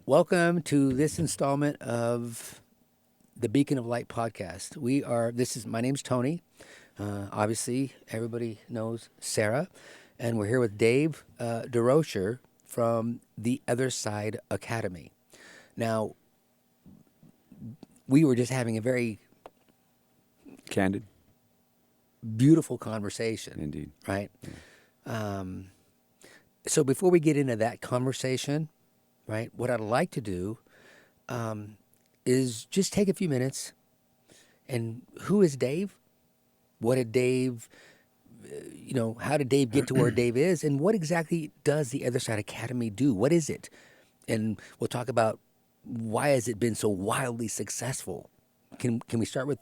Welcome to this installment of the Beacon of Light podcast. My name's Tony. Obviously, everybody knows Sarah. And we're here with Dave DuRocher from the Other Side Academy. Now, we were just having a very candid, beautiful conversation. Indeed. Right? Yeah. So before we get into that conversation, right, what I'd like to do is just take a few minutes. And who is Dave? What did Dave, how did Dave get to where Dave is? And what exactly does the Other Side Academy do? What is it? And we'll talk about why has it been so wildly successful? Can we start with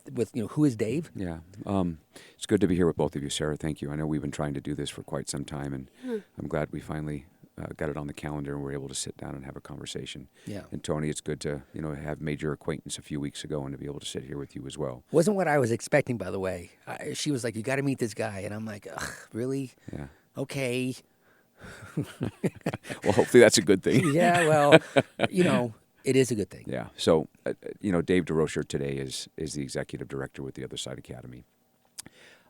who is Dave? Yeah. It's good to be here with both of you, Sarah. Thank you. I know we've been trying to do this for quite some time, and I'm glad we finally got it on the calendar and we're able to sit down and have a conversation. Yeah. And Tony, it's good to have made your acquaintance a few weeks ago and to be able to sit here with you as well. Wasn't what I was expecting, by the way. She was like, "You got to meet this guy," and I'm like, "Ugh, really? Yeah. Okay." Well, hopefully that's a good thing. Yeah. Well, it is a good thing. Yeah. So, Dave DuRocher today is the executive director with the Other Side Academy.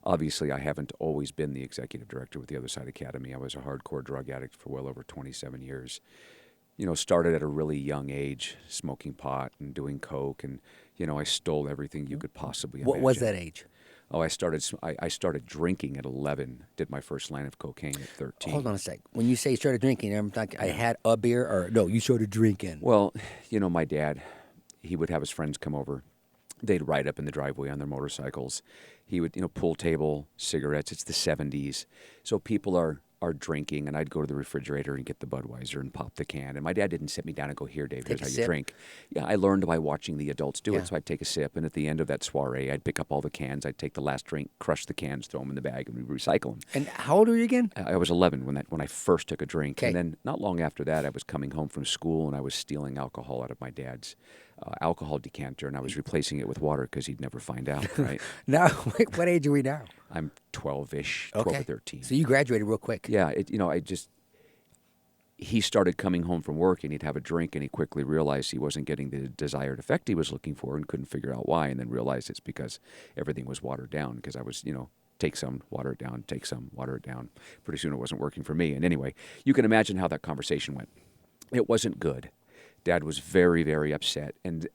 Obviously, I haven't always been the executive director with the Other Side Academy. I was a hardcore drug addict for well over 27 years. Started at a really young age, smoking pot and doing coke, and I stole everything you could possibly imagine. What was that age? Oh, I started drinking at 11. Did my first line of cocaine at 13. Hold on a sec. When you say you started drinking, I'm like, I had a beer, or no, you started drinking. Well, my dad, he would have his friends come over. They'd ride up in the driveway on their motorcycles. He would, pool table, cigarettes. It's the 70s. So people are drinking, and I'd go to the refrigerator and get the Budweiser and pop the can. And my dad didn't sit me down and go, "Here, Dave, here's how you drink." Yeah, I learned by watching the adults do it. So I'd take a sip, and at the end of that soiree, I'd pick up all the cans. I'd take the last drink, crush the cans, throw them in the bag, and we'd recycle them. And how old were you again? I was 11 when I first took a drink. Okay. And then not long after that, I was coming home from school, and I was stealing alcohol out of my dad's alcohol decanter, and I was replacing it with water because he'd never find out, right? Now, what age are we now? I'm 12-ish, 12 or 13. So you graduated real quick. Yeah, he started coming home from work, and he'd have a drink, and he quickly realized he wasn't getting the desired effect he was looking for and couldn't figure out why, and then realized it's because everything was watered down because I was, take some, water it down, take some, water it down. Pretty soon it wasn't working for me. And anyway, you can imagine how that conversation went. It wasn't good. Dad was very, very upset. And,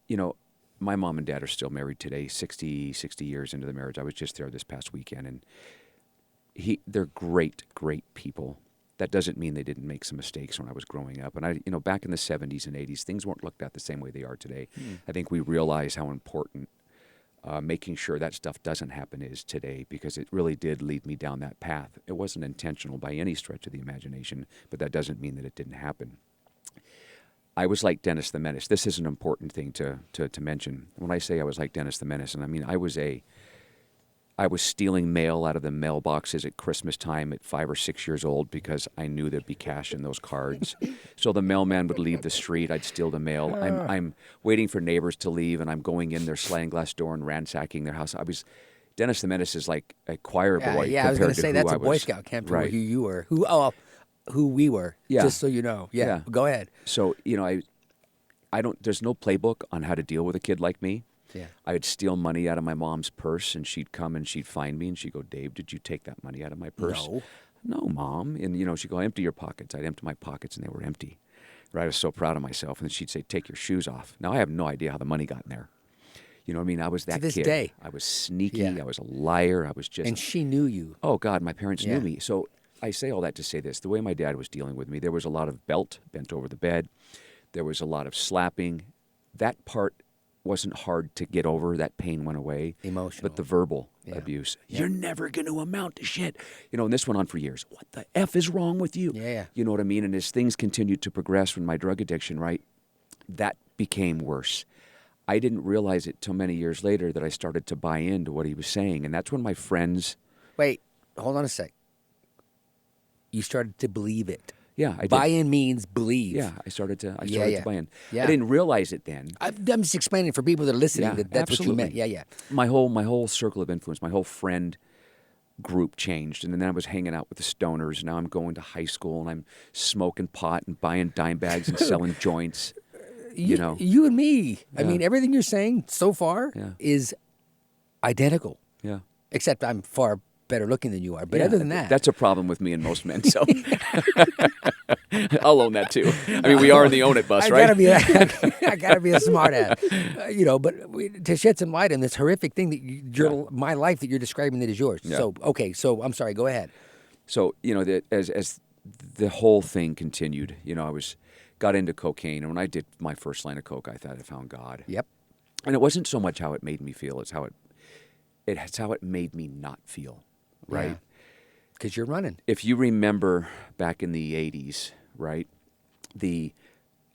my mom and dad are still married today, 60 years into the marriage. I was just there this past weekend, and they're great, great people. That doesn't mean they didn't make some mistakes when I was growing up. And back in the 70s and 80s, things weren't looked at the same way they are today. I think we realize how important making sure that stuff doesn't happen is today, because it really did lead me down that path. It wasn't intentional by any stretch of the imagination, but that doesn't mean that it didn't happen. I was like Dennis the Menace. This is an important thing to mention. When I say I was like Dennis the Menace, and I mean I was stealing mail out of the mailboxes at Christmas time at 5 or 6 years old because I knew there'd be cash in those cards. So the mailman would leave the street. I'd steal the mail. I'm waiting for neighbors to leave, and I'm going in their sliding glass door and ransacking their house. Dennis the Menace is like a choir boy. Yeah, I was going to say that's a Boy Scout camp to right. Who you were. Who we were. Yeah. Just so you know. Yeah. Go ahead. So, there's no playbook on how to deal with a kid like me. Yeah. I would steal money out of my mom's purse, and she'd come and she'd find me, and she'd go, "Dave, did you take that money out of my purse?" No, Mom. And, she'd go, "Empty your pockets." I'd empty my pockets, and they were empty. Right? I was so proud of myself. And then she'd say, "Take your shoes off." Now, I have no idea how the money got in there. You know what I mean? I was that kid. To this day. I was sneaky. Yeah. I was a liar. I was just... And she knew you. Oh, God, my parents knew me. So I say all that to say this. The way my dad was dealing with me, there was a lot of belt bent over the bed. There was a lot of slapping. That part wasn't hard to get over. That pain went away. Emotional. But the verbal abuse. Yeah. "You're never going to amount to shit." And this went on for years. "What the F is wrong with you?" Yeah. You know what I mean? And as things continued to progress from my drug addiction, right, that became worse. I didn't realize it till many years later that I started to buy into what he was saying. And that's when my friends... Wait, hold on a sec. You started to believe it. Yeah, I did. Buy-in means believe. Yeah, I started to buy in. Yeah. I didn't realize it then. I'm just explaining for people that are listening that that's absolutely. what you meant. Yeah. My whole circle of influence, my whole friend group changed. And then I was hanging out with the stoners. Now I'm going to high school and I'm smoking pot and buying dime bags and selling joints. You know, you and me. I Yeah. mean, everything you're saying so far Yeah. is identical, yeah. except I'm far better looking than you are. But Yeah, other than that, that's a problem with me and most men. So I'll own that too. I mean, we are in the own it bus, right? I gotta be a smart ass, But to shed some light on this horrific thing that my life that you're describing that is yours. Yeah. So okay, so I'm sorry. Go ahead. So as the whole thing continued, I got into cocaine, and when I did my first line of coke, I thought I found God. Yep. And it wasn't so much how it made me feel; it's how it made me not feel. Right. Because you're running. If you remember back in the 80s, right, the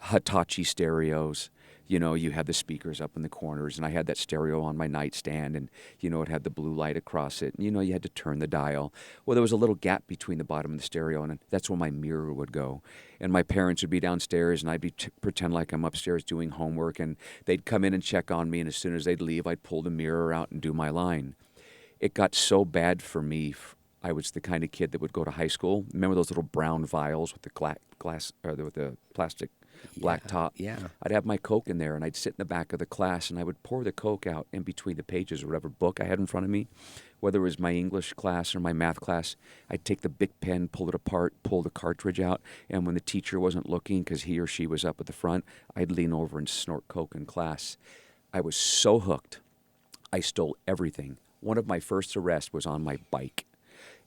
Hitachi stereos, you had the speakers up in the corners, and I had that stereo on my nightstand, and, it had the blue light across it, and, you had to turn the dial. Well, there was a little gap between the bottom of the stereo, and that's where my mirror would go. And my parents would be downstairs, and I'd pretend like I'm upstairs doing homework, and they'd come in and check on me, and as soon as they'd leave, I'd pull the mirror out and do my line. It got so bad for me. I was the kind of kid that would go to high school. Remember those little brown vials with the glass or with the plastic black top? Yeah. I'd have my Coke in there, and I'd sit in the back of the class, and I would pour the Coke out in between the pages or whatever book I had in front of me, whether it was my English class or my math class. I'd take the Bic pen, pull it apart, pull the cartridge out, and when the teacher wasn't looking because he or she was up at the front, I'd lean over and snort Coke in class. I was so hooked. I stole everything. One of my first arrests was on my bike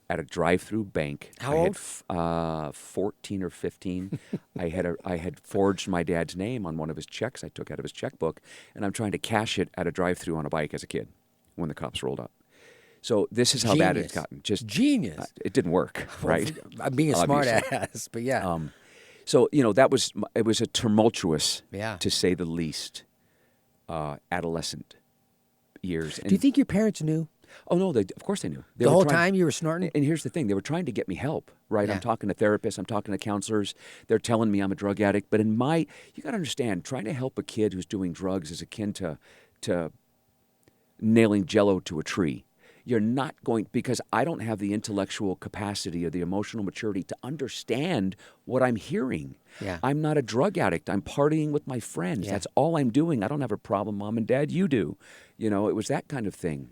at a drive-through bank. How old? 14 or 15. I had forged my dad's name on one of his checks I took out of his checkbook, and I'm trying to cash it at a drive-through on a bike as a kid when the cops rolled up. So this is how bad it's gotten. Just genius. It didn't work, right? I'm being a smart ass, but yeah. So it was a tumultuous, Yeah. to say the least, adolescent years. Do you think your parents knew? Oh, no, of course they knew. The whole time you were snorting? And here's the thing. They were trying to get me help, right? Yeah. I'm talking to therapists. I'm talking to counselors. They're telling me I'm a drug addict. But you got to understand, trying to help a kid who's doing drugs is akin to nailing Jell-O to a tree. You're not going, because I don't have the intellectual capacity or the emotional maturity to understand what I'm hearing. Yeah. I'm not a drug addict. I'm partying with my friends. Yeah. That's all I'm doing. I don't have a problem, Mom and Dad. You do. It was that kind of thing.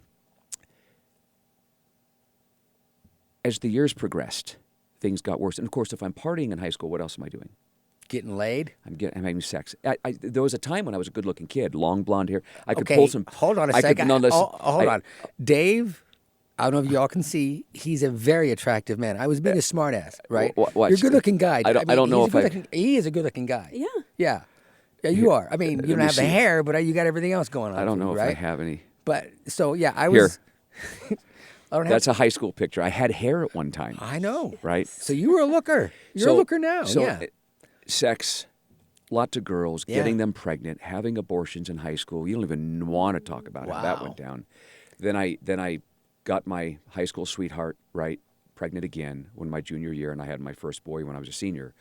As the years progressed, things got worse. And of course, if I'm partying in high school, what having laid? I'm having sex. There was a time when I was a good-looking kid, long blonde hair. I could pull some. Hold on a second. Hold on, Dave. I don't know if y'all can see. He's a very attractive man. I was being a smart ass, right? Watch. You're a good-looking guy. I don't know if he is a good-looking guy. Yeah. Yeah. Yeah, you are. I mean, you don't have the hair, but you got everything else going on. I don't know if I right? have any. But so yeah, I was. That's a high school picture. I had hair at one time. I know. Right. So you were a looker. You're a looker now. So yeah. Sex, lots of girls, Yeah. getting them pregnant, having abortions in high school. You don't even want to talk about how that went down. Then I got my high school sweetheart, right, pregnant again when my junior year, and I had my first boy when I was a senior.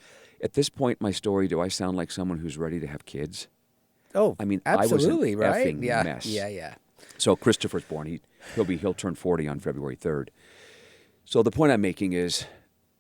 At this point in my story, do I sound like someone who's ready to have kids? Oh, I mean, absolutely, I was an right? effing Yeah, mess. yeah. So Christopher's born. He'll turn 40 on February 3rd. So the point I'm making is,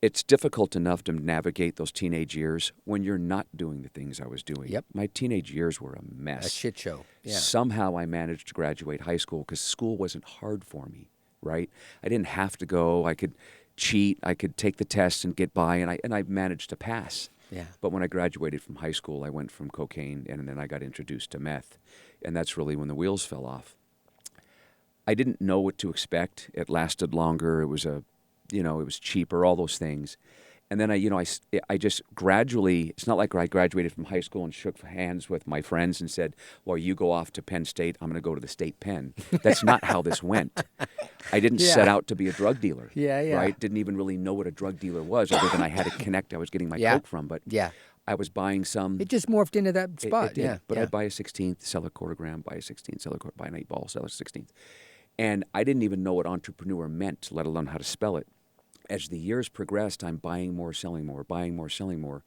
it's difficult enough to navigate those teenage years when you're not doing the things I was doing. Yep. My teenage years were a mess. A shit show. Yeah. Somehow I managed to graduate high school because school wasn't hard for me, right? I didn't have to go. I could cheat. I could take the tests and get by, and I managed to pass. Yeah. But when I graduated from high school, I went from cocaine, and then I got introduced to meth, and that's really when the wheels fell off. I didn't know what to expect. It lasted longer. It was it was cheaper, all those things. And then I just gradually, it's not like I graduated from high school and shook hands with my friends and said, well, you go off to Penn State, I'm going to go to the state pen. That's not how this went. I didn't set out to be a drug dealer. Yeah. Right? Didn't even really know what a drug dealer was, other than I had a connect I was getting my coke from. But I was buying some. It just morphed into that spot. It did. Yeah. But I'd buy a 16th, sell a quarter gram, buy a 16th, sell a quarter, buy an 8 ball, sell a 16th. And I didn't even know what entrepreneur meant, let alone how to spell it. As the years progressed, I'm buying more, selling more, buying more, selling more.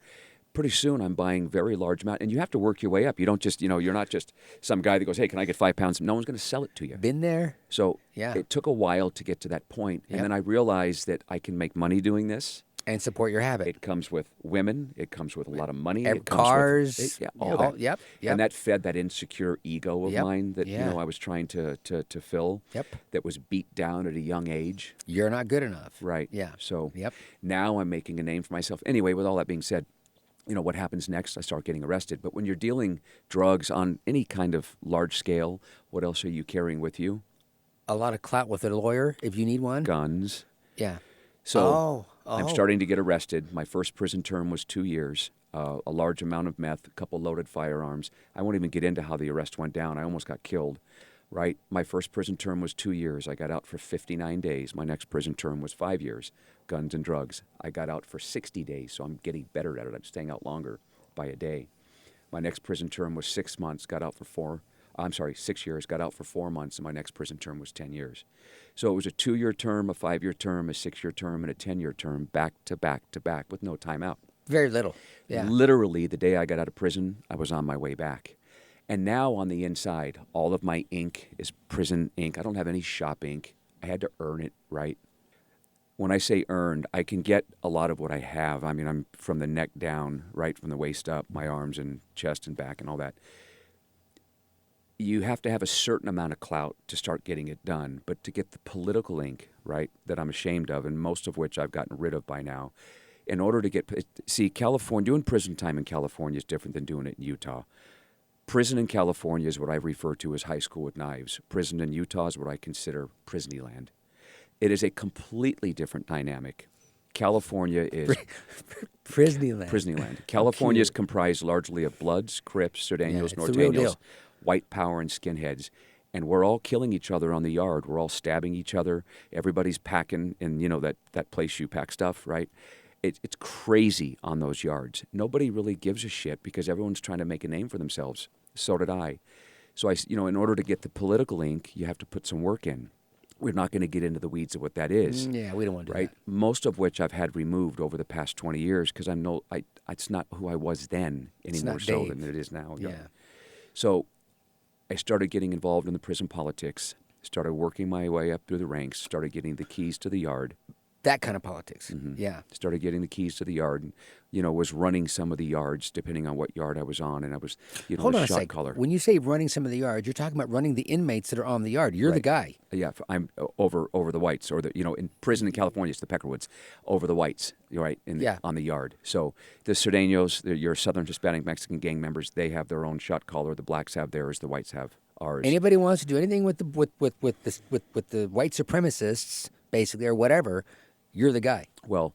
pretty soon I'm buying very large amount, and you have to work your way up. You don't just, you're not just some guy that goes, hey, can I get 5 pounds? No one's going to sell it to you. Been there. So Yeah. it took a while to get to that point, Yep. and then I realized that I can make money doing this. And support your habit. It comes with women. It comes with a lot of money. It comes Cars. with all that. Yep. And that fed that insecure ego of Yep. mine that Yeah. I was trying to fill. Yep. That was beat down at a young age. You're not good enough. Right. Yeah. So Yep. now I'm making a name for myself. Anyway, with all that being said, what happens next? I start getting arrested. But when you're dealing drugs on any kind of large scale, what else are you carrying with you? A lot of clout with a lawyer if you need one. Guns. Yeah. So Oh. I'm starting to get arrested. My first prison term was 2 years, a large amount of meth, a couple loaded firearms. I won't even get into how the arrest went down. I almost got killed, right? My first prison term was 2 years. I got out for 59 days. My next prison term was 5 years, guns and drugs. I got out for 60 days, so I'm getting better at it. I'm staying out longer by a day. My next prison term was 6 months, got out for 6 years, got out for 4 months, and my next prison term was 10 years. So it was a 2-year term, a 5-year term, a 6-year term, and a 10-year term, back to back to back with no time out. Very little. Yeah. Literally, the day I got out of prison, I was on my way back. And now on the inside, all of my ink is prison ink. I don't have any shop ink. I had to earn it, right? When I say earned, I can get a lot of what I have. I mean, I'm from the neck down, right, from the waist up, my arms and chest and back and all that. You have to have a certain amount of clout to start getting it done. But to get the political ink, right, that I'm ashamed of, and most of which I've gotten rid of by now, in order to get, California, doing prison time in California is different than doing it in Utah. Prison in California is what I refer to as high school with knives. Prison in Utah is what I consider prisony land. It is a completely different dynamic. California is Prisony land. prisony land. California is comprised largely of Bloods, Crips, Sureños, it's the real Norteños, deal. white power, and skinheads. And we're all killing each other on the yard. We're all stabbing each other. Everybody's packing in, that place you pack stuff, right? It's crazy on those yards. Nobody really gives a shit because everyone's trying to make a name for themselves. So did I. So in order to get the political ink, you have to put some work in. We're not going to get into the weeds of what that is. Yeah, we don't want to do right? that. Most of which I've had removed over the past 20 years because it's not who I was then any more not so Dave. than it is now. Yeah. So I started getting involved in the prison politics, started working my way up through the ranks, started getting the keys to the yard. That kind of politics. Mm-hmm. Yeah. Started getting the keys to the yard and, was running some of the yards depending on what yard I was on. And I was, Hold on a a shot second. caller. When you say running some of the yards, you're talking about running the inmates that are on the yard. You're the guy. Yeah, I'm over the whites, or in prison in California, it's the Peckerwoods, over the whites, right, on the yard. So the Sureños, your Southern Hispanic Mexican gang members, they have their own shot caller. The blacks have theirs. The whites have ours. Anybody wants to do anything with the white supremacists, basically, or whatever, you're the guy. Well,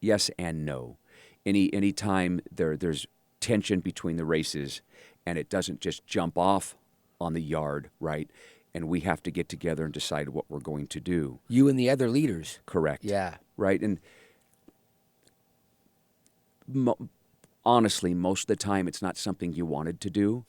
yes and no. Any time there's tension between the races, and it doesn't just jump off on the yard, right? And we have to get together and decide what we're going to do. You and the other leaders. Correct. Yeah. Right. And honestly, most of the time, it's not something you wanted to do.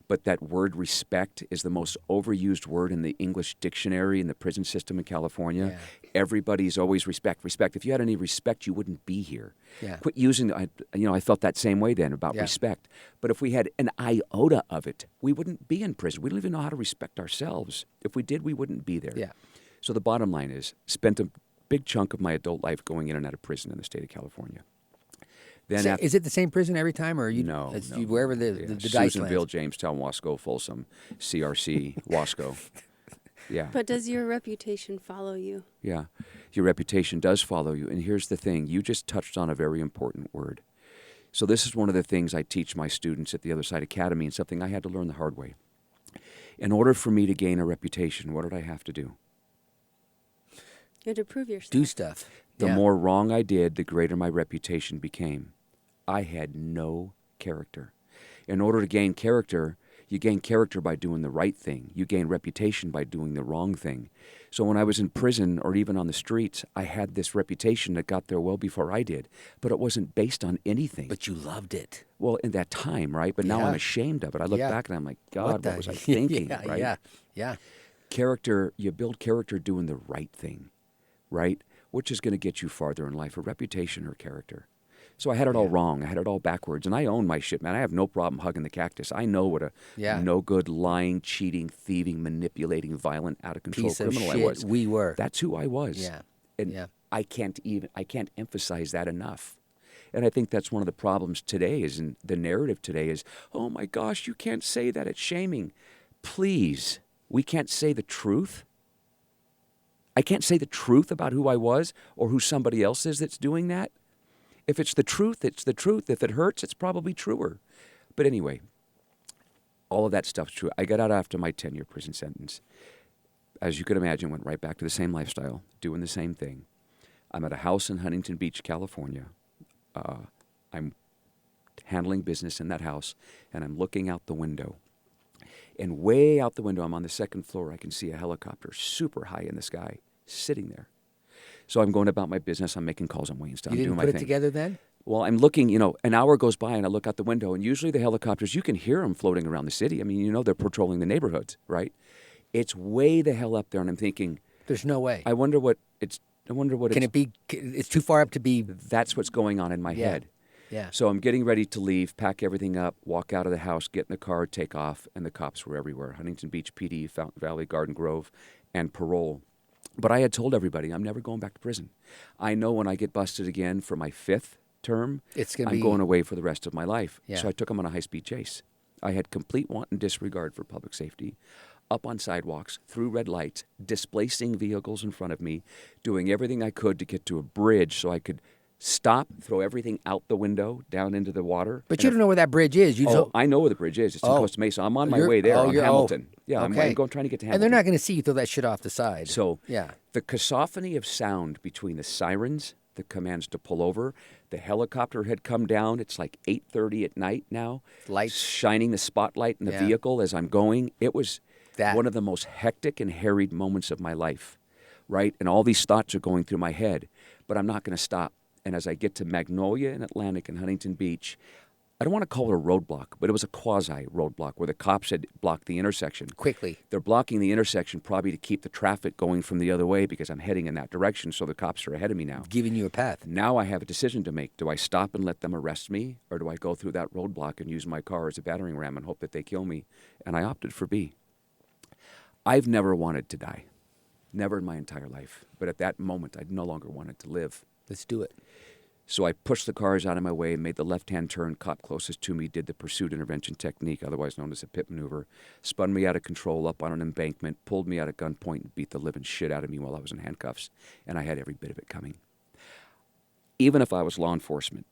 But that word respect is the most overused word in the English dictionary in the prison system in California. Yeah. Everybody's always respect. If you had any respect, you wouldn't be here. Yeah. Quit using. I felt that same way then about respect. But if we had an iota of it, we wouldn't be in prison. We don't even know how to respect ourselves. If we did, we wouldn't be there. Yeah. So the bottom line is, spent a big chunk of my adult life going in and out of prison in the state of California. Then So is it the same prison every time, or are you No. wherever the dice Susanville, lands? Jamestown, Wasco, Folsom, CRC, Wasco. Yeah. But does your reputation follow you? Yeah. Your reputation does follow you. And here's the thing. You just touched on a very important word. So this is one of the things I teach my students at the Other Side Academy, and something I had to learn the hard way. In order for me to gain a reputation, what did I have to do? You had to prove yourself. Do stuff. The Yeah. more wrong I did, the greater my reputation became. I had no character. In order to gain character, you gain character by doing the right thing. You gain reputation by doing the wrong thing. So when I was in prison or even on the streets, I had this reputation that got there well before I did. But it wasn't based on anything. But you loved it. Well, in that time, right? But now Yeah. I'm ashamed of it. I look Yeah. back and I'm like, God, what the- was I thinking? yeah, right? Yeah. Character, you build character doing the right thing, right? Which is going to get you farther in life, a reputation or character. So I had it all wrong. I had it all backwards. And I own my shit, man. I have no problem hugging the cactus. I know what a no good, lying, cheating, thieving, manipulating, violent, out of control Piece of criminal shit I was. we were. That's who I was. Yeah. And Yeah. I can't emphasize that enough. And I think that's one of the problems today is in the narrative today is, oh my gosh, you can't say that. It's shaming. Please, we can't say the truth. I can't say the truth about who I was or who somebody else is that's doing that. If it's the truth, it's the truth. If it hurts, it's probably truer. But anyway, all of that stuff's true. I got out after my 10-year prison sentence. As you could imagine, went right back to the same lifestyle, doing the same thing. I'm at a house in Huntington Beach, California. I'm handling business in that house, and I'm looking out the window. And way out the window, I'm on the second floor, I can see a helicopter super high in the sky, sitting there. So I'm going about my business. I'm making calls on Waynestown. You didn't doing my put it thing. together then? Well, I'm looking, an hour goes by and I look out the window, and usually the helicopters, you can hear them floating around the city. I mean, they're patrolling the neighborhoods, right? It's way the hell up there, and I'm thinking, There's no way. I wonder what Can it be? It's too far up to be. that's what's going on in my head. Yeah. So I'm getting ready to leave, pack everything up, walk out of the house, get in the car, take off, and the cops were everywhere. Huntington Beach PD, Fountain Valley, Garden Grove, and parole. But I had told everybody I'm never going back to prison. I know when I get busted again for my 5th term, I'm going away for the rest of my life. Yeah. So I took them on a high-speed chase. I had complete wanton disregard for public safety, up on sidewalks, through red lights, displacing vehicles in front of me, doing everything I could to get to a bridge so I could stop, throw everything out the window, down into the water. But you don't know where that bridge is. I know where the bridge is. It's in Costa Mesa. I'm on my You're- way there. oh, I'm you're- Hamilton. oh, Yeah, okay. I'm going trying to get to Hamilton. And they're not going to see you throw that shit off the side. So yeah. the cacophony of sound between the sirens, the commands to pull over, the helicopter had come down. It's like 8:30 at night now. Lights. Shining the spotlight in the Yeah. vehicle as I'm going. It was That. one of the most hectic and harried moments of my life, right? And all these thoughts are going through my head, but I'm not going to stop. And as I get to Magnolia and Atlantic and Huntington Beach, I don't want to call it a roadblock, but it was a quasi-roadblock where the cops had blocked the intersection. Quickly. They're blocking the intersection probably to keep the traffic going from the other way because I'm heading in that direction, so the cops are ahead of me now. Giving you a path. Now I have a decision to make. Do I stop and let them arrest me, or do I go through that roadblock and use my car as a battering ram and hope that they kill me? And I opted for B. I've never wanted to die. Never in my entire life. But at that moment, I no longer wanted to live. Let's do it. So I pushed the cars out of my way, made the left-hand turn, cop closest to me, did the pursuit intervention technique, otherwise known as a pit maneuver, spun me out of control up on an embankment, pulled me out at gunpoint, and beat the living shit out of me while I was in handcuffs. And I had every bit of it coming. Even if I was law enforcement,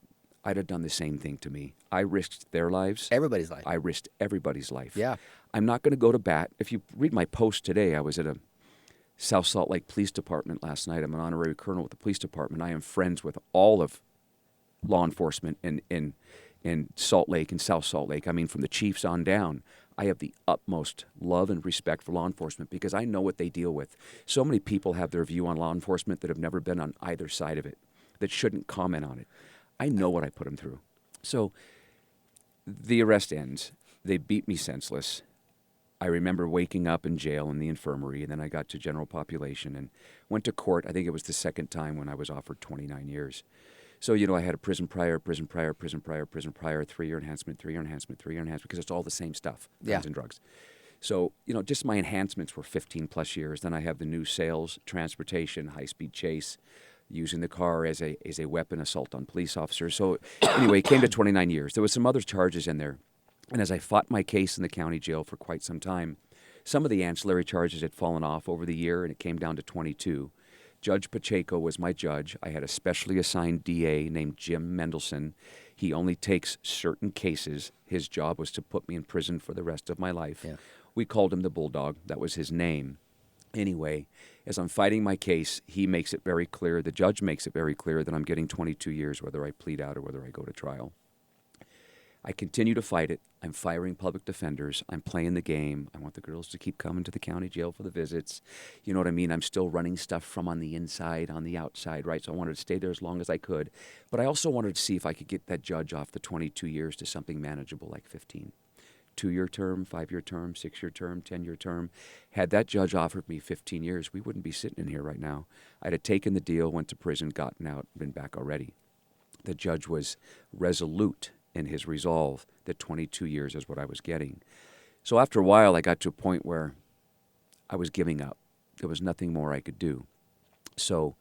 I'd have done the same thing to me. I risked their lives. Everybody's life. I risked everybody's life. Yeah. I'm not going to go to bat. If you read my post today, I was at a South Salt Lake Police Department last night. I'm an honorary colonel with the police department. I am friends with all of law enforcement in Salt Lake and South Salt Lake. I mean, from the chiefs on down, I have the utmost love and respect for law enforcement because I know what they deal with. So many people have their view on law enforcement that have never been on either side of it, that shouldn't comment on it. I know what I put them through. So the arrest ends. They beat me senseless. I remember waking up in jail in the infirmary, and then I got to general population and went to court. I think it was the second time when I was offered 29 years. So, I had a prison prior, 3-year enhancement, 3-year enhancement, 3-year enhancement, because it's all the same stuff, guns and drugs. So, just my enhancements were 15 plus years. Then I have the new sales, transportation, high-speed chase, using the car as a weapon, assault on police officers. So anyway, it came to 29 years. There was some other charges in there. And as I fought my case in the county jail for quite some time, some of the ancillary charges had fallen off over the year, and it came down to 22. Judge Pacheco was my judge. I had a specially assigned DA named Jim Mendelson. He only takes certain cases. His job was to put me in prison for the rest of my life. Yeah. We called him the Bulldog. That was his name. Anyway, as I'm fighting my case, he makes it very clear, the judge makes it very clear that I'm getting 22 years whether I plead out or whether I go to trial. I continue to fight it. I'm firing public defenders. I'm playing the game. I want the girls to keep coming to the county jail for the visits. You know what I mean? I'm still running stuff from on the inside, on the outside, right? So I wanted to stay there as long as I could. But I also wanted to see if I could get that judge off the 22 years to something manageable like 15. 2-year term, 5-year term, 6-year term, 10-year term. Had that judge offered me 15 years, we wouldn't be sitting in here right now. I'd have taken the deal, went to prison, gotten out, been back already. The judge was resolute in his resolve that 22 years is what I was getting. So after a while, I got to a point where I was giving up. There was nothing more I could do. So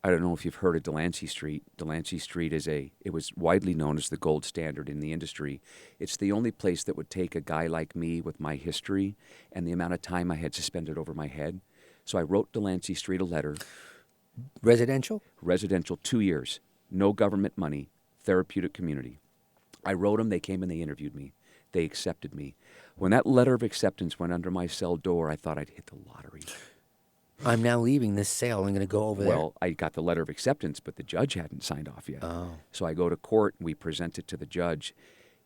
I don't know if you've heard of Delancey Street. Delancey Street it was widely known as the gold standard in the industry. It's the only place that would take a guy like me with my history and the amount of time I had suspended over my head. So I wrote Delancey Street a letter. Residential? Residential, 2 years, no government money, therapeutic community. I wrote them, they came and they interviewed me. They accepted me. When that letter of acceptance went under my cell door, I thought I'd hit the lottery. I'm now leaving this sale. I'm going to go over there. Well, I got the letter of acceptance, but the judge hadn't signed off yet. Oh. So I go to court, and we present it to the judge.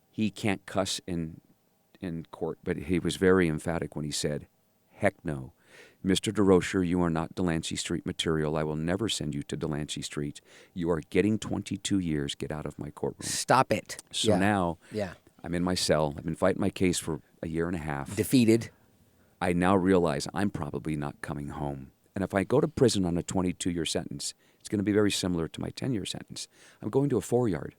He can't cuss in court, but he was very emphatic when he said, heck no. Mr. DuRocher, you are not Delancey Street material. I will never send you to Delancey Street. You are getting 22 years. Get out of my courtroom. Stop it. So now Yeah. I'm in my cell. I've been fighting my case for a year and a half. Defeated. I now realize I'm probably not coming home. And if I go to prison on a 22-year sentence, it's going to be very similar to my 10-year sentence. I'm going to a 4-yard.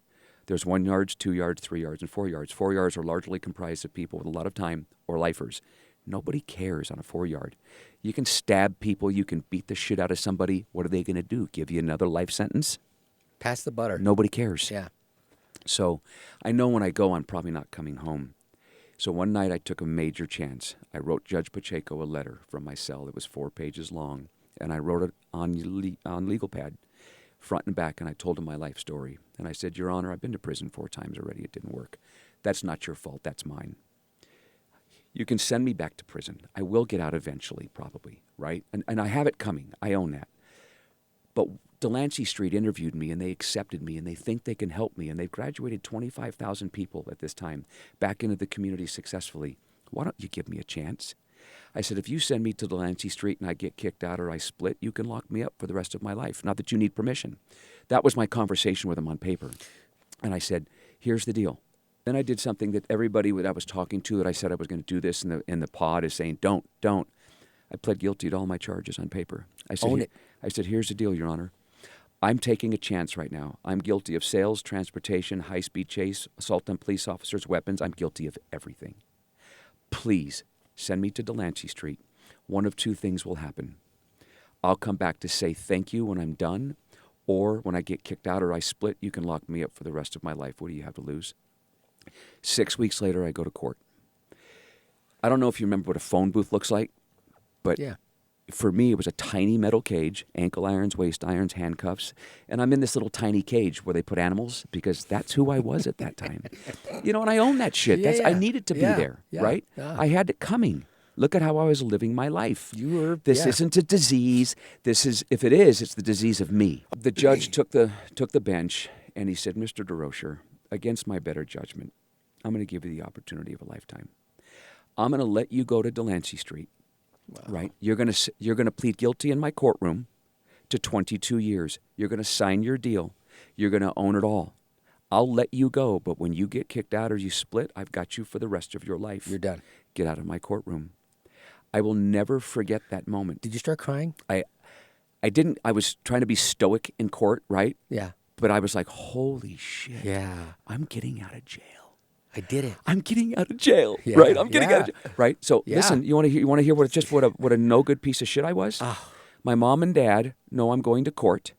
There's 1 yard, 2 yards, 3 yards, and 4 yards. 4 yards are largely comprised of people with a lot of time or lifers. Nobody cares on a 4-yard. You can stab people. You can beat the shit out of somebody. What are they going to do? Give you another life sentence? Pass the butter. Nobody cares. Yeah. So I know when I go, I'm probably not coming home. So one night I took a major chance. I wrote Judge Pacheco a letter from my cell. It was 4 pages long, and I wrote it on legal pad, front and back, and I told him my life story. And I said, Your Honor, I've been to prison 4 times already. It didn't work. That's not your fault. That's mine. You can send me back to prison. I will get out eventually, probably, right? And I have it coming. I own that. But Delancey Street interviewed me, and they accepted me, and they think they can help me, and they've graduated 25,000 people at this time back into the community successfully. Why don't you give me a chance? I said, if you send me to Delancey Street and I get kicked out or I split, you can lock me up for the rest of my life. Not that you need permission. That was my conversation with them on paper. And I said, here's the deal. Then I did something that everybody that I was talking to that I said I was going to do this in the pod is saying, don't. I pled guilty to all my charges on paper. I said, Own it. I said, here's the deal, Your Honor. I'm taking a chance right now. I'm guilty of sales, transportation, high-speed chase, assault on police officers, weapons. I'm guilty of everything. Please send me to Delancey Street. One of 2 things will happen. I'll come back to say thank you when I'm done, or when I get kicked out or I split, you can lock me up for the rest of my life. What do you have to lose? 6 weeks later, I go to court. I don't know if you remember what a phone booth looks like, but Yeah. for me, it was a tiny metal cage, ankle irons, waist irons, handcuffs, and I'm in this little tiny cage where they put animals because that's who I was at that time. And I own that shit. Yeah, I yeah. needed to be Yeah, there, yeah, right? yeah. I had it coming. Look at how I was living my life. This yeah. isn't a disease. If it is, it's the disease of me. The judge took the bench and he said, Mr. DuRocher, against my better judgment, I'm going to give you the opportunity of a lifetime. I'm going to let you go to Delancey Street. Wow. Right? You're going to plead guilty in my courtroom to 22 years. You're going to sign your deal. You're going to own it all. I'll let you go, but when you get kicked out or you split, I've got you for the rest of your life. You're done. Get out of my courtroom. I will never forget that moment. Did you start crying? I didn't. I was trying to be stoic in court, right? Yeah. But I was like, holy shit. Yeah. I'm getting out of jail. I did it. I'm getting out of jail, Yeah, right? I'm getting out of yeah. jail, right? So Yeah. listen, you want to hear what a no good piece of shit I was? Oh. My mom and dad know I'm going to court.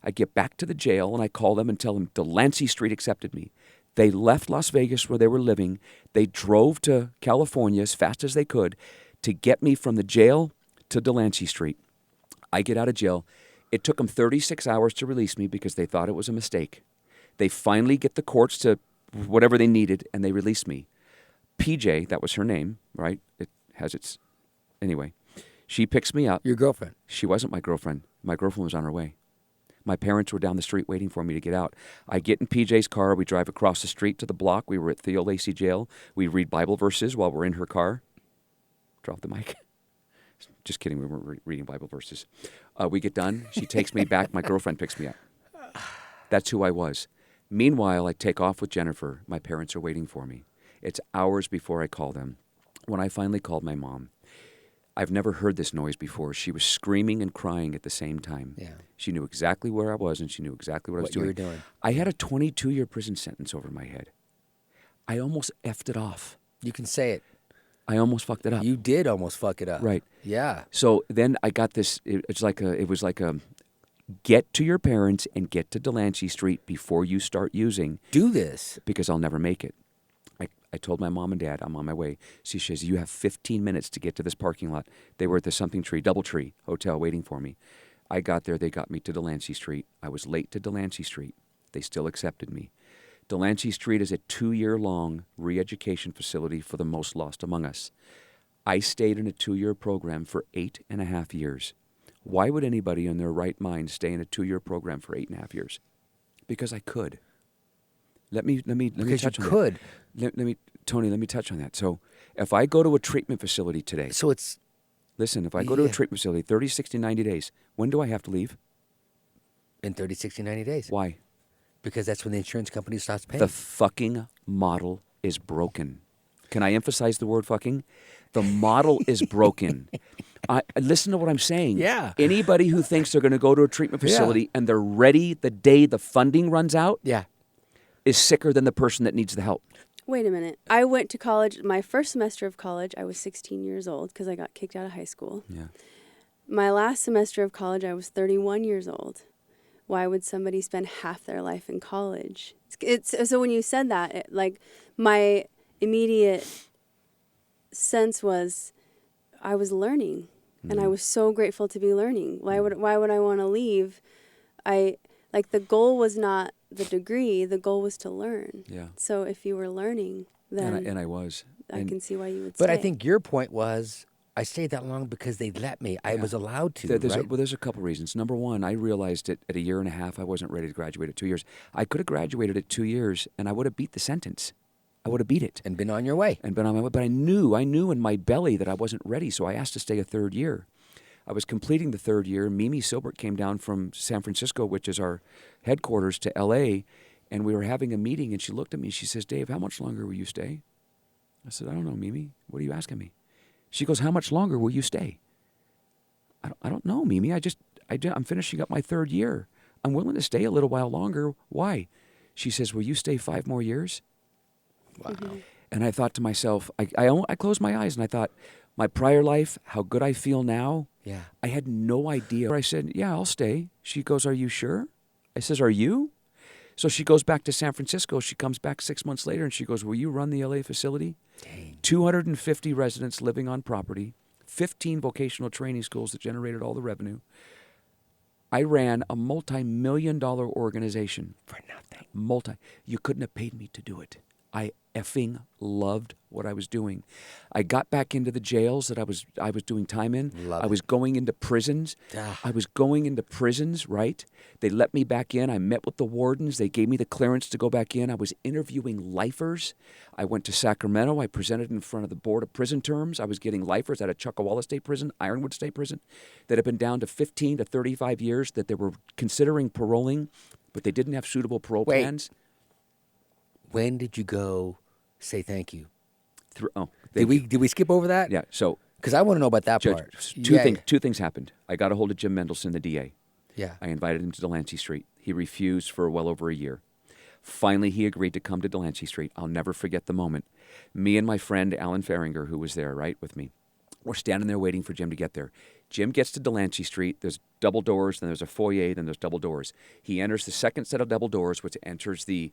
I get back to the jail and I call them and tell them Delancey Street accepted me. They left Las Vegas where they were living. They drove to California as fast as they could to get me from the jail to Delancey Street. I get out of jail. It took them 36 hours to release me because they thought it was a mistake. They finally get the courts to whatever they needed, and they released me. PJ, that was her name, right? It has its... Anyway, she picks me up. Your girlfriend. She wasn't my girlfriend. My girlfriend was on her way. My parents were down the street waiting for me to get out. I get in PJ's car. We drive across the street to the block. We were at Theo Lacey Jail. We read Bible verses while we're in her car. Drop the mic. Just kidding. We weren't reading Bible verses. We get done. She takes me back. My girlfriend picks me up. That's who I was. Meanwhile, I take off with Jennifer. My parents are waiting for me. It's hours before I call them. When I finally called my mom, I've never heard this noise before. She was screaming and crying at the same time. Yeah. She knew exactly where I was, and she knew exactly what I was What you doing. were doing. I had a 22-year prison sentence over my head. I almost effed it off. You can say it. I almost fucked it up. You did almost fuck it up. Right. Yeah. So then I got this. It was like a get to your parents and get to Delancey Street before you start using, Do this. because I'll never make it. I told my mom and dad I'm on my way. She says, you have 15 minutes to get to this parking lot. They were at the Doubletree Hotel waiting for me. I got there. They got me to Delancey Street. I was late to Delancey Street. They still accepted me. Delancey Street is a 2-year-long re-education facility for the most lost among us. I stayed in a 2-year program for 8.5 years. Why would anybody in their right mind stay in a 2-year program for 8.5 years? Because I could. Let me Because you touch on could. that. Tony, let me touch on that. So if I go to a treatment facility today, So it's listen, if I go to a Yeah. treatment facility, 30, 60, 90 days, when do I have to leave? in 30, 60, 90 days. Why? Because that's when the insurance company stops paying. The fucking model is broken. Can I emphasize the word fucking? The model is broken. Listen to what I'm saying. Yeah. Anybody who thinks they're going to go to a treatment Yeah. facility and they're ready the day the funding runs out Yeah. is sicker than the person that needs the help. Wait a minute. I went to college. My first semester of college, I was 16 years old because I got kicked out of high school. Yeah. My last semester of college, I was 31 years old. Why would somebody spend half their life in college? It's so when you said that, like my immediate sense was I was learning, and I was so grateful to be learning. Why would I want to leave? The goal was not the degree. The goal was to learn. Yeah. So if you were learning, then And I was. I can see why you would. But stay. I think your point was I stayed that long because they let me. I was allowed to. Right? There's a couple reasons. Number one, I realized at 1.5 years, I wasn't ready to graduate at 2 years. I could have graduated at 2 years, and I would have beat the sentence. I would have beat it And been on your way. and been on my way. But I knew in my belly that I wasn't ready, so I asked to stay a third year. I was completing the third year. Mimi Silbert came down from San Francisco, which is our headquarters, to L.A., and we were having a meeting, and she looked at me and she says, Dave, how much longer will you stay? I said, I don't know, Mimi. What are you asking me? She goes, how much longer will you stay? I don't know, Mimi. I'm finishing up my third year. I'm willing to stay a little while longer. Why? She says, will you stay 5 more years? Wow. And I thought to myself, I closed my eyes and I thought, my prior life, how good I feel now. Yeah. I had no idea. I said, yeah, I'll stay. She goes, are you sure? I says, are you? So she goes back to San Francisco. She comes back 6 months later and she goes, will you run the LA facility? Dang. 250 residents living on property, 15 vocational training schools that generated all the revenue. I ran a multi-million-dollar organization. For nothing. You couldn't have paid me to do it. I effing loved what I was doing. I got back into the jails that I was doing time in. Love I was going into prisons. Right? They let me back in. I met with the wardens. They gave me the clearance to go back in. I was interviewing lifers. I went to Sacramento. I presented in front of the Board of Prison Terms. I was getting lifers out of Chuckawalla State Prison, Ironwood State Prison, that had been down to 15 to 35 years, that they were considering paroling, but they didn't have suitable parole plans. When did you go say thank you? They Did we skip over that? Yeah. So, Because I want to know about that Judge, part. two things happened. I got a hold of Jim Mendelson, the DA. Yeah. I invited him to Delancey Street. He refused for well over a year. Finally, he agreed to come to Delancey Street. I'll never forget the moment. Me and my friend Alan Farringer, who was there, right, with me, we're standing there waiting for Jim to get there. Jim gets to Delancey Street. There's double doors, then there's a foyer, then there's double doors. He enters the second set of double doors, which enters the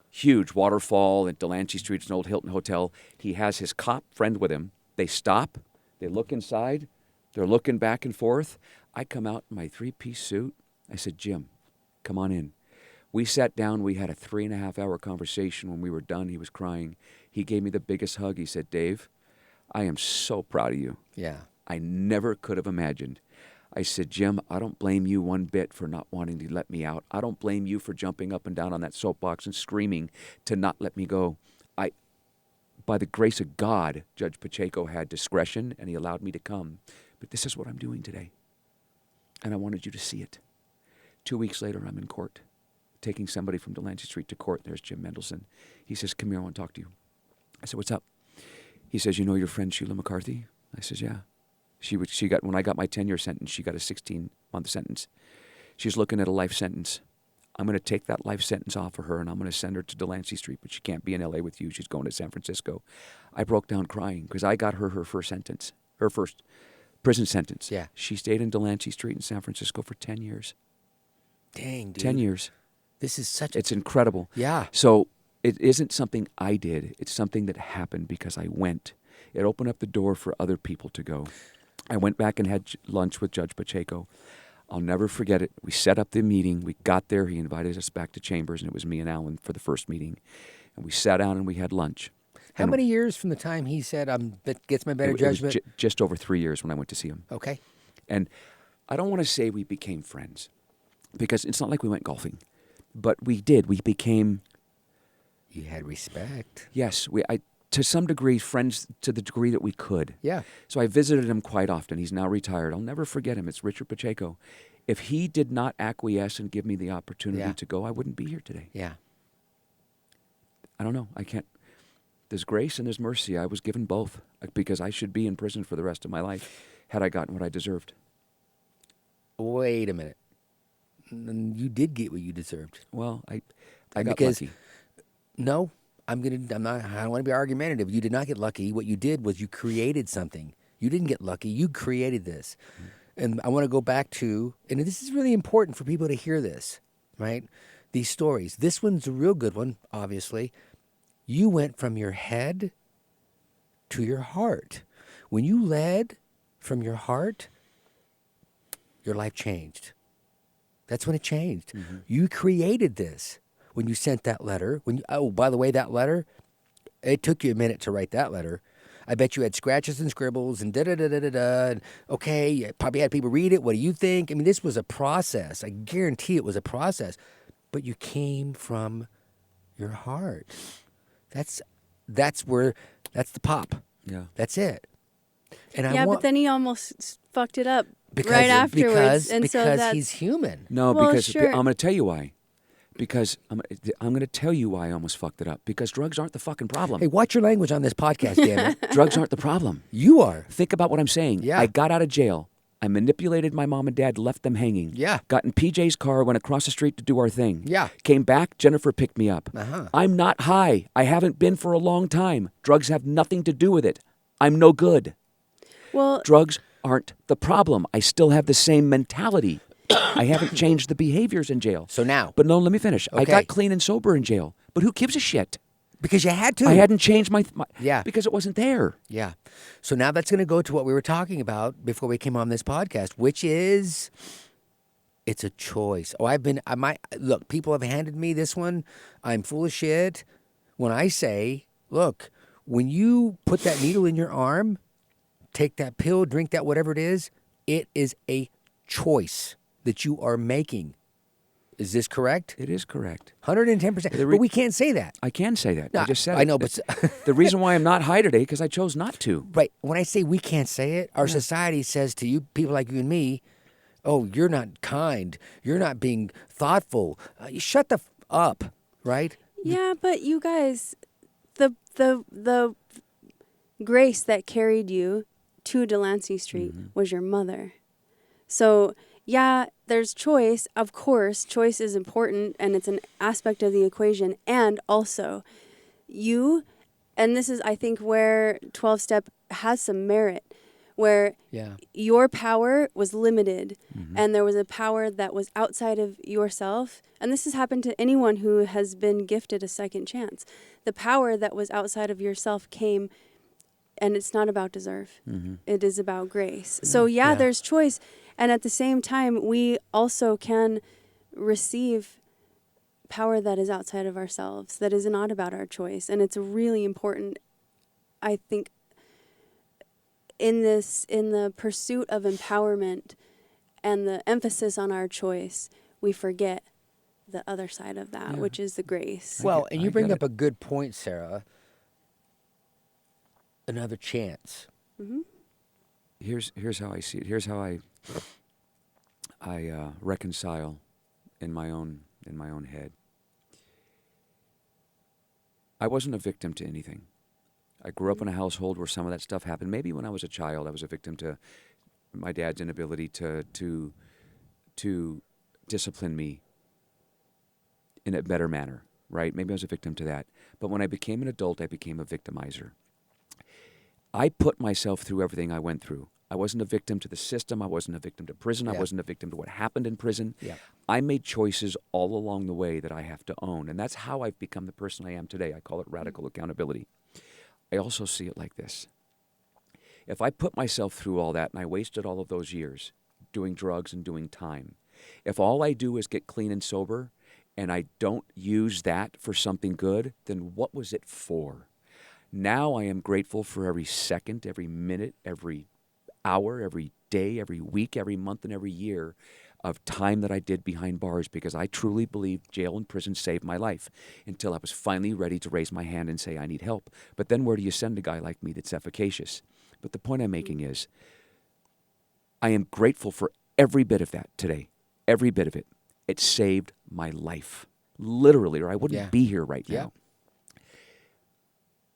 huge waterfall at Delancey Street. It's an old Hilton hotel. He has his cop friend with him. They stop. They look inside. They're looking back and forth. I come out in my 3-piece suit. I said, Jim, come on in. We sat down. We had a 3.5-hour conversation. When we were done, he was crying. He gave me the biggest hug. He said, Dave, I am so proud of you. Yeah. I never could have imagined. I said, Jim, I don't blame you one bit for not wanting to let me out. I don't blame you for jumping up and down on that soapbox and screaming to not let me go. By the grace of God, Judge Pacheco had discretion and he allowed me to come. But this is what I'm doing today. And I wanted you to see it. 2 weeks later, I'm in court, taking somebody from Delancey Street to court. There's Jim Mendelson. He says, come here, I want to talk to you. I said, what's up? He says, you know your friend Sheila McCarthy? I says, yeah. She got, when I got my 10-year sentence, she got a 16-month sentence. She's looking at a life sentence. I'm going to take that life sentence off of her, and I'm going to send her to Delancey Street, but she can't be in L.A. with you. She's going to San Francisco. I broke down crying because I got her first sentence, her first prison sentence. Yeah. She stayed in Delancey Street in San Francisco for 10 years. Dang, dude. 10 years. This is such a... It's incredible. Yeah. So it isn't something I did. It's something that happened because I went. It opened up the door for other people to go. I went back and had lunch with Judge Pacheco. I'll never forget it. We set up the meeting. We got there. He invited us back to Chambers, and it was me and Alan for the first meeting. And we sat down and we had lunch. How And many years from the time he said, that gets my better it was judgment? just over 3 years when I went to see him. Okay. And I don't want to say we became friends because it's not like we went golfing. But we did. We became... You had respect. Yes, to some degree, friends to the degree that we could. Yeah. So I visited him quite often. He's now retired. I'll never forget him. It's Richard Pacheco. If he did not acquiesce and give me the opportunity to go, I wouldn't be here today. Yeah. I don't know. I can't. There's grace and there's mercy. I was given both because I should be in prison for the rest of my life had I gotten what I deserved. Wait a minute. You did get what you deserved. Well, I got Because- lucky. No, I don't want to be argumentative. You did not get lucky. What you did was you created something. You didn't get lucky. You created this. And I want to go back to, and this is really important for people to hear this, right? These stories. This one's a real good one, obviously. You went from your head to your heart. When you led from your heart, your life changed. That's when it changed. Mm-hmm. You created this when you sent that letter. Oh, by the way, that letter, it took you a minute to write that letter. I bet you had scratches and scribbles and da-da-da-da-da-da. And okay, you probably had people read it. What do you think? I mean, this was a process. I guarantee it was a process. But you came from your heart. That's the pop. Yeah. That's it. And Yeah, but then he almost fucked it up right afterwards. And so because that's, he's human. No, Well, because sure. I'm going to tell you why. Because I'm going to tell you why I almost fucked it up. Because drugs aren't the fucking problem. Hey, watch your language on this podcast, damn it. Drugs aren't the problem. You are. Think about what I'm saying. Yeah. I got out of jail. I manipulated my mom and dad, left them hanging. Yeah. Got in PJ's car, went across the street to do our thing. Yeah. Came back, Jennifer picked me up. Uh-huh. I'm not high. I haven't been for a long time. Drugs have nothing to do with it. I'm no good. well, Drugs aren't the problem. I still have the same mentality. I haven't changed the behaviors in jail. So now, But no, let me finish. I Okay. got clean and sober in jail. But who gives a shit? because you had to. I hadn't changed my Yeah. because it wasn't there. Yeah. So now that's going to go to what we were talking about before we came on this podcast, which is it's a choice. Look, people have handed me this one. I'm full of shit. When I say, look, when you put that needle in your arm, take that pill, drink that, whatever it is a choice that you are making. Is this correct? It is correct. 110%. But we can't say that. I can say that. No, I just said I it. know, but The reason why I'm not high today because I chose not to. right. When I say we can't say it, our society says to you, people like you and me, oh, you're not kind. You're not being thoughtful. You shut the up, right? yeah, but you guys, the grace that carried you to Delancey Street was your mother. So, yeah, there's choice. Of course, choice is important and it's an aspect of the equation. And also, and this is, I think, where 12-step has some merit, where Yeah. your power was limited and there was a power that was outside of yourself. And this has happened to anyone who has been gifted a second chance. The power that was outside of yourself came, and it's not about deserve. It is about grace. So Yeah. there's choice. And at the same time, we also can receive power that is outside of ourselves, that is not about our choice. And it's really important, I think, in the pursuit of empowerment and the emphasis on our choice, we forget the other side of that, which is the grace. Well, and you bring get up a good point, Sarah. Another chance. Here's how I see it. Here's how I reconcile in my own head. I wasn't a victim to anything. I grew up in a household where some of that stuff happened. Maybe when I was a child, I was a victim to my dad's inability to discipline me in a better manner, right? Maybe I was a victim to that. But when I became an adult, I became a victimizer. I put myself through everything I went through. I wasn't a victim to the system. I wasn't a victim to prison. I wasn't a victim to what happened in prison. Yeah. I made choices all along the way that I have to own. And that's how I've become the person I am today. I call it radical accountability. I also see it like this. If I put myself through all that and I wasted all of those years doing drugs and doing time, if all I do is get clean and sober and I don't use that for something good, then what was it for? Now I am grateful for every second, every minute, every hour, every day, every week, every month, and every year of time that I did behind bars, because I truly believe jail and prison saved my life until I was finally ready to raise my hand and say I need help. But then where do you send a guy like me that's efficacious? But the point I'm making is I am grateful for every bit of that today, every bit of it. It saved my life, literally, or I wouldn't be here right now.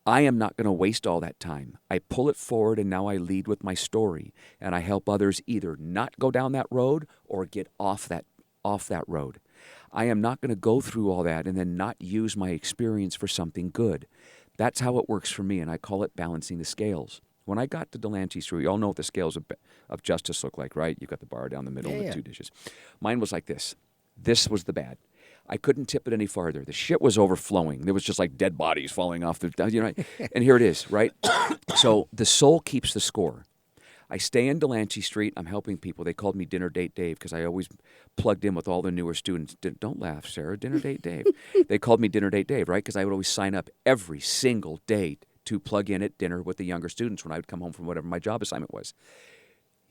I am not going to waste all that time. I pull it forward, and now I lead with my story, and I help others either not go down that road or get off that road. I am not going to go through all that and then not use my experience for something good. That's how it works for me, and I call it balancing the scales. When I got to Delancey Street, you all know what the scales of justice look like, right? You've got the bar down the middle with two dishes. Mine was like this. This was the bad. I couldn't tip it any farther. The shit was overflowing. There was just like dead bodies falling off the, and here it is, right? So the soul keeps the score. I stay in Delancey Street. I'm helping people. They called me Dinner Date Dave because I always plugged in with all the newer students. Don't laugh, Sarah. Dinner Date Dave. They called me Dinner Date Dave, right? Because I would always sign up every single day to plug in at dinner with the younger students when I would come home from whatever my job assignment was.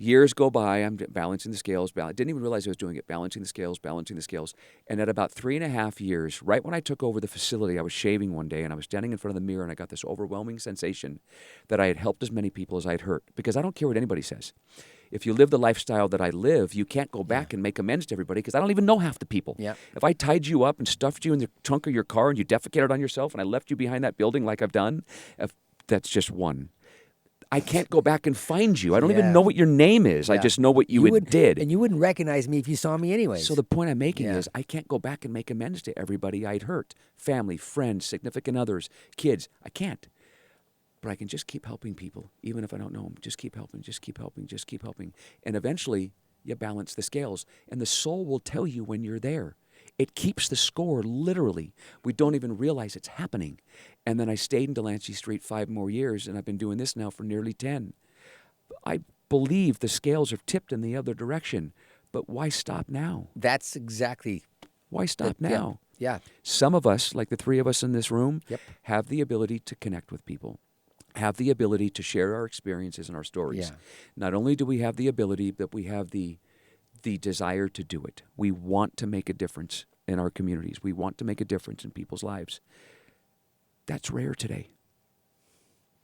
Years go by, I'm balancing the scales. Didn't even realize I was doing it, balancing the scales. And at about 3.5 years, right when I took over the facility, I was shaving one day, and I was standing in front of the mirror, and I got this overwhelming sensation that I had helped as many people as I'd hurt. Because I don't care what anybody says. If you live the lifestyle that I live, you can't go back and make amends to everybody, because I don't even know half the people. Yeah. If I tied you up and stuffed you in the trunk of your car and you defecated on yourself and I left you behind that building like I've done, that's just one. I can't go back and find you. I don't even know what your name is. I just know what you did. And you wouldn't recognize me if you saw me anyways. So the point I'm making is I can't go back and make amends to everybody I'd hurt. Family, friends, significant others, kids. I can't. But I can just keep helping people, even if I don't know them. Just keep helping, just keep helping, just keep helping. And eventually, you balance the scales. And the soul will tell you when you're there. It keeps the score, literally. We don't even realize it's happening. And then I stayed in Delancey Street 5 more years, and I've been doing this now for nearly 10. I believe the scales are tipped in the other direction, but why stop now? That's exactly. Why stop now? Yeah. Some of us, like the 3 of us in this room, have the ability to connect with people, have the ability to share our experiences and our stories. Yeah. Not only do we have the ability, but we have the desire to do it. We want to make a difference in our communities. We want to make a difference in people's lives. That's rare today.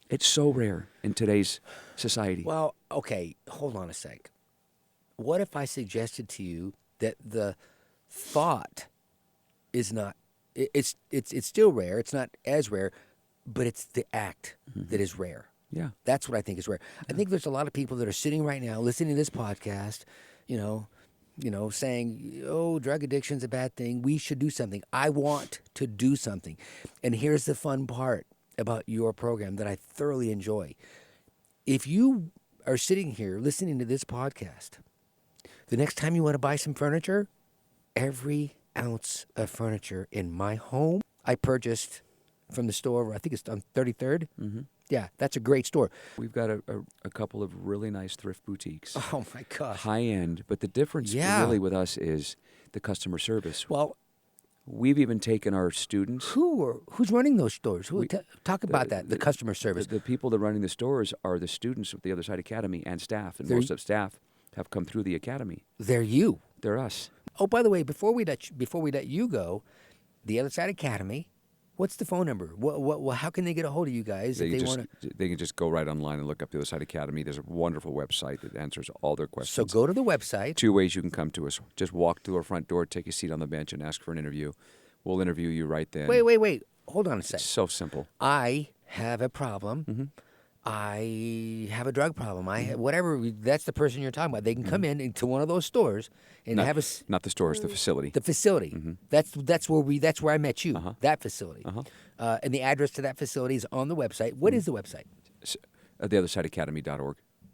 It's so rare in today's society. Well, okay, hold on a sec. What if I suggested to you that the thought is not, it's still rare, it's not as rare, but it's the act that is rare. Yeah. That's what I think is rare. I think there's a lot of people that are sitting right now listening to this podcast, you know, saying, oh, drug addiction's a bad thing. We should do something. I want to do something. And here's the fun part about your program that I thoroughly enjoy. If you are sitting here listening to this podcast, the next time you want to buy some furniture, every ounce of furniture in my home, I purchased from the store, I think it's on 33rd. Mm-hmm. Yeah, that's a great store. We've got a couple of really nice thrift boutiques. Oh, my gosh. High end. But the difference really with us is the customer service. Well, we've even taken our students. Who's running those stores? Talk about the customer service. The people that are running the stores are the students of the Other Side Academy and staff. And most of staff have come through the academy. They're you. They're us. Oh, by the way, before we let you go, the Other Side Academy, what's the phone number? How can they get a hold of you guys if they want to? They can just go right online and look up the Other Side Academy. There's a wonderful website that answers all their questions. So go to the website. 2 ways you can come to us. Just walk to our front door, take a seat on the bench, and ask for an interview. We'll interview you right then. Wait. Hold on a sec. It's so simple. I have a problem. Mm-hmm. I have a drug problem. Whatever. That's the person you're talking about. They can come in to one of those stores and have Not the stores, the facility. the facility. That's where I met you. That facility. And the address to that facility is on the website. What is the website? TheOtherSideAcademy.org.